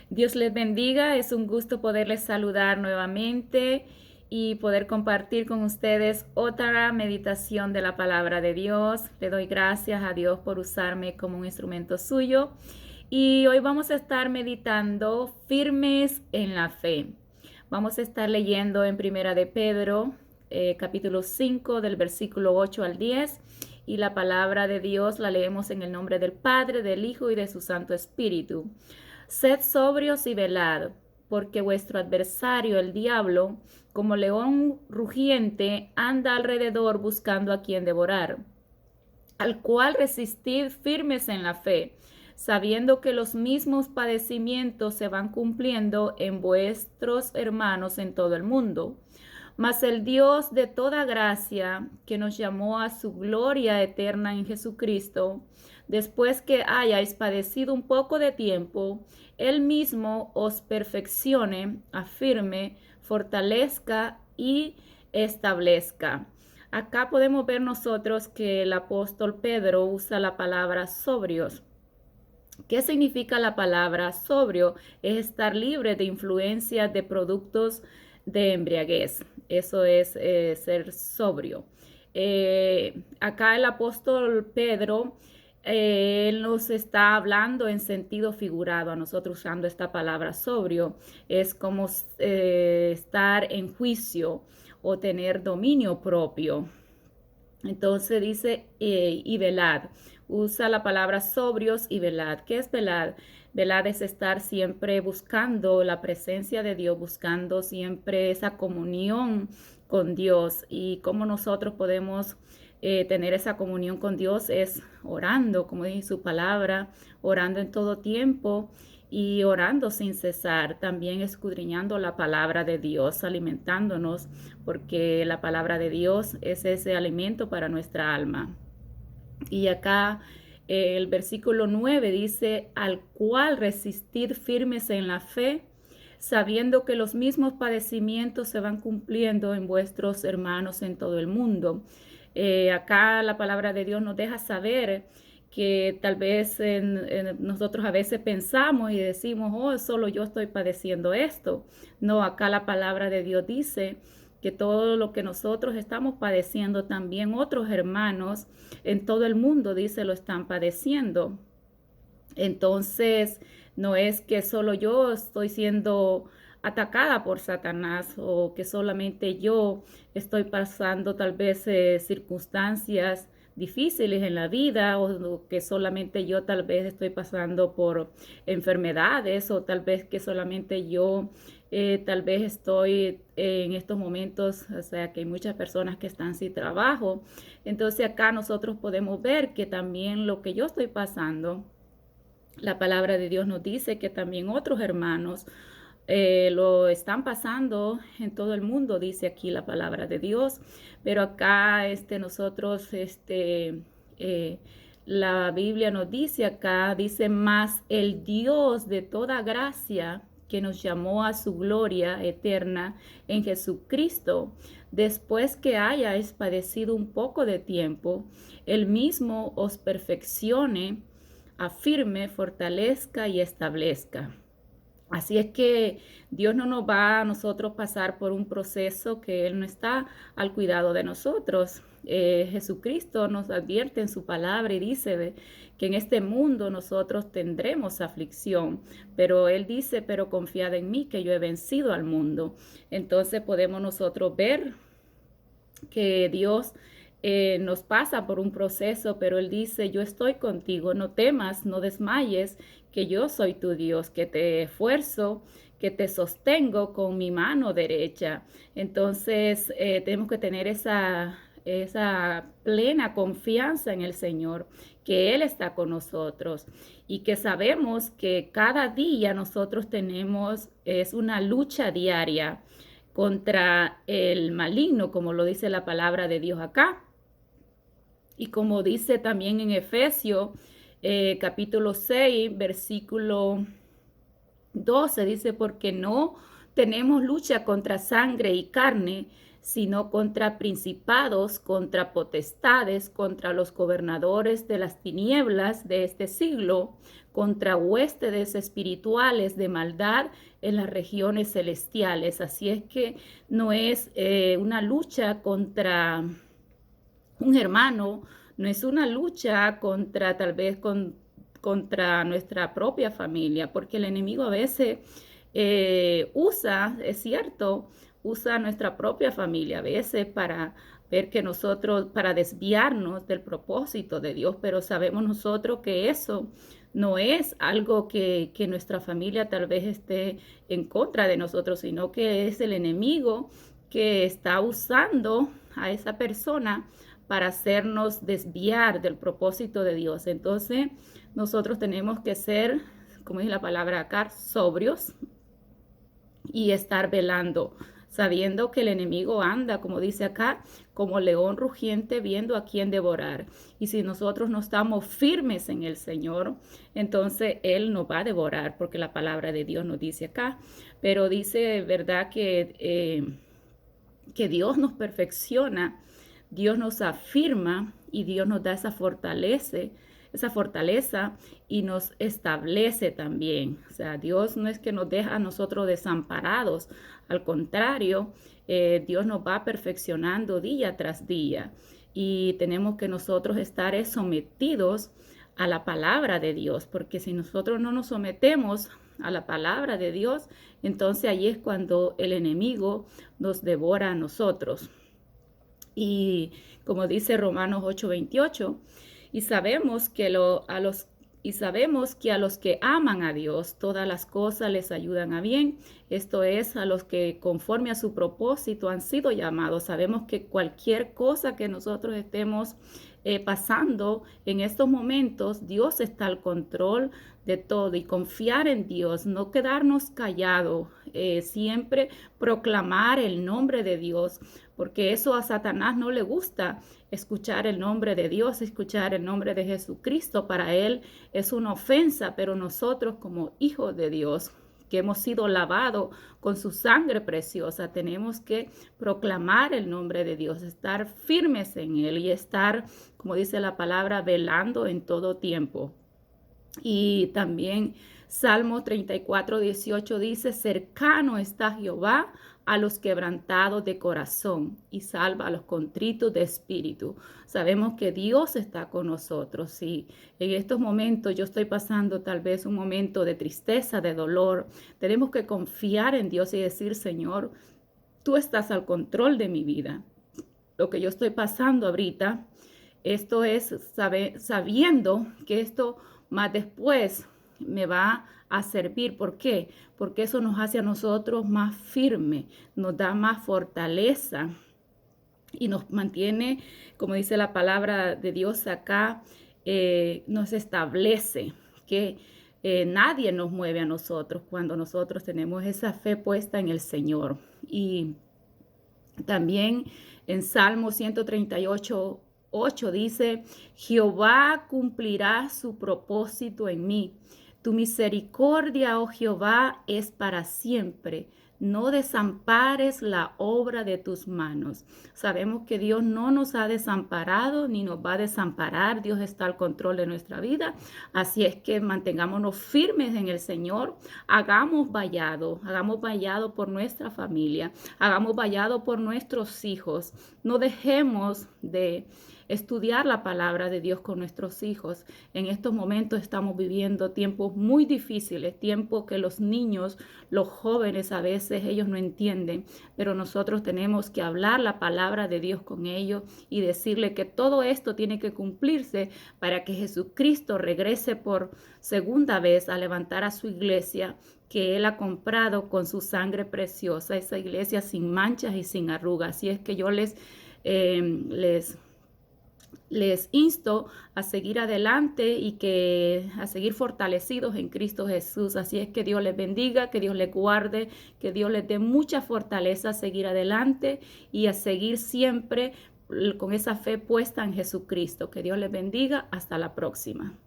Dios les bendiga, es un gusto poderles saludar nuevamente y poder compartir con ustedes otra meditación de la palabra de Dios. Le doy gracias a Dios por usarme como un instrumento suyo. Y hoy vamos a estar meditando firmes en la fe. Vamos a estar leyendo en Primera de Pedro, capítulo 5, del versículo 8 al 10. Y la palabra de Dios la leemos en el nombre del Padre, del Hijo y de su Santo Espíritu. Sed sobrios y velad, porque vuestro adversario, el diablo, como león rugiente, anda alrededor buscando a quien devorar, al cual resistid firmes en la fe, sabiendo que los mismos padecimientos se van cumpliendo en vuestros hermanos en todo el mundo. Mas el Dios de toda gracia, que nos llamó a su gloria eterna en Jesucristo, después que hayáis padecido un poco de tiempo, Él mismo os perfeccione, afirme, fortalezca y establezca. Acá podemos ver nosotros que el apóstol Pedro usa la palabra sobrios. ¿Qué significa la palabra sobrio? Es estar libre de influencias de productos de embriaguez. Eso es ser sobrio. Acá el apóstol Pedro, él nos está hablando en sentido figurado a nosotros usando esta palabra sobrio. Es como estar en juicio o tener dominio propio. Entonces dice, y velad. Usa la palabra sobrios y velad. ¿Qué es velad? Velad es estar siempre buscando la presencia de Dios, buscando siempre esa comunión con Dios. Y cómo nosotros podemos tener esa comunión con Dios es orando, como dice su palabra, orando en todo tiempo y orando sin cesar, también escudriñando la palabra de Dios, alimentándonos, porque la palabra de Dios es ese alimento para nuestra alma. Y acá el versículo 9 dice, al cual resistir firmes en la fe, sabiendo que los mismos padecimientos se van cumpliendo en vuestros hermanos en todo el mundo. Acá la palabra de Dios nos deja saber que tal vez nosotros a veces pensamos y decimos, oh, solo yo estoy padeciendo esto. No, acá la palabra de Dios dice que todo lo que nosotros estamos padeciendo, también otros hermanos en todo el mundo, dice, lo están padeciendo. Entonces, no es que solo yo estoy siendo atacada por Satanás o que solamente yo estoy pasando tal vez circunstancias difíciles en la vida o que solamente yo tal vez estoy pasando por enfermedades o tal vez que solamente yo tal vez estoy en estos momentos, o sea que hay muchas personas que están sin trabajo. Entonces acá nosotros podemos ver que también lo que yo estoy pasando, la palabra de Dios nos dice que también otros hermanos lo están pasando en todo el mundo, dice aquí la palabra de Dios. Pero acá nosotros, la Biblia nos dice acá, dice, más el Dios de toda gracia que nos llamó a su gloria eterna en Jesucristo, después que hayáis padecido un poco de tiempo, Él mismo os perfeccione, afirme, fortalezca y establezca. Así es que Dios no nos va a nosotros pasar por un proceso que Él no está al cuidado de nosotros. Jesucristo nos advierte en su palabra y dice que en este mundo nosotros tendremos aflicción, pero Él dice, pero confiad en mí que yo he vencido al mundo. Entonces podemos nosotros ver que Dios nos pasa por un proceso, pero Él dice, yo estoy contigo, no temas, no desmayes, que yo soy tu Dios, que te esfuerzo, que te sostengo con mi mano derecha. Entonces tenemos que tener esa plena confianza en el Señor, que Él está con nosotros y que sabemos que cada día nosotros tenemos, es una lucha diaria contra el maligno, como lo dice la palabra de Dios acá. Y como dice también en Efesios capítulo 6, versículo 12, dice, porque no tenemos lucha contra sangre y carne, sino contra principados, contra potestades, contra los gobernadores de las tinieblas de este siglo, contra huéspedes espirituales de maldad en las regiones celestiales. Así es que no es una lucha contra un hermano, no es una lucha contra tal vez contra nuestra propia familia, porque el enemigo a veces usa, es cierto, usa nuestra propia familia a veces para ver que nosotros, para desviarnos del propósito de Dios, pero sabemos nosotros que eso no es algo que nuestra familia tal vez esté en contra de nosotros, sino que es el enemigo que está usando a esa persona para hacernos desviar del propósito de Dios. Entonces, nosotros tenemos que ser, como dice la palabra acá, sobrios y estar velando, sabiendo que el enemigo anda, como dice acá, como león rugiente viendo a quién devorar. Y si nosotros no estamos firmes en el Señor, entonces Él nos va a devorar, porque la palabra de Dios nos dice acá. Pero dice, ¿verdad?, que Dios nos perfecciona, Dios nos afirma y Dios nos da esa fortaleza y nos establece también. O sea, Dios no es que nos deja a nosotros desamparados, al contrario, Dios nos va perfeccionando día tras día y tenemos que nosotros estar sometidos a la palabra de Dios, porque si nosotros no nos sometemos a la palabra de Dios, entonces ahí es cuando el enemigo nos devora a nosotros. Y como dice Romanos 8:28, y sabemos que a los que aman a Dios, todas las cosas les ayudan a bien. Esto es, a los que conforme a su propósito han sido llamados. Sabemos que cualquier cosa que nosotros estemos pasando en estos momentos, Dios está al control de todo y confiar en Dios, no quedarnos callados, siempre proclamar el nombre de Dios, porque eso a Satanás no le gusta, escuchar el nombre de Dios, escuchar el nombre de Jesucristo. Para él es una ofensa, pero nosotros como hijos de Dios, que hemos sido lavados con su sangre preciosa, tenemos que proclamar el nombre de Dios, estar firmes en él y estar, como dice la palabra, velando en todo tiempo. Y también Salmo 34:18 dice, cercano está Jehová a los quebrantados de corazón y salva a los contritos de espíritu. Sabemos que Dios está con nosotros. Si en estos momentos yo estoy pasando tal vez un momento de tristeza, de dolor, tenemos que confiar en Dios y decir, Señor, tú estás al control de mi vida. Lo que yo estoy pasando ahorita, esto es sabiendo que esto más después me va a servir. ¿Por qué? Porque eso nos hace a nosotros más firmes, nos da más fortaleza y nos mantiene, como dice la palabra de Dios acá, nos establece que nadie nos mueve a nosotros cuando nosotros tenemos esa fe puesta en el Señor. Y también en Salmo 138:8 dice, Jehová cumplirá su propósito en mí. Tu misericordia, oh Jehová, es para siempre. No desampares la obra de tus manos. Sabemos que Dios no nos ha desamparado ni nos va a desamparar. Dios está al control de nuestra vida. Así es que mantengámonos firmes en el Señor. Hagamos vallado por nuestra familia. Hagamos vallado por nuestros hijos. No dejemos de estudiar la palabra de Dios con nuestros hijos. En estos momentos estamos viviendo tiempos muy difíciles, tiempos que los niños, los jóvenes a veces ellos no entienden, pero nosotros tenemos que hablar la palabra de Dios con ellos y decirle que todo esto tiene que cumplirse para que Jesucristo regrese por segunda vez a levantar a su iglesia que Él ha comprado con su sangre preciosa, esa iglesia sin manchas y sin arrugas. Así es que yo les insto a seguir adelante y a seguir fortalecidos en Cristo Jesús. Así es que Dios les bendiga, que Dios les guarde, que Dios les dé mucha fortaleza a seguir adelante y a seguir siempre con esa fe puesta en Jesucristo. Que Dios les bendiga. Hasta la próxima.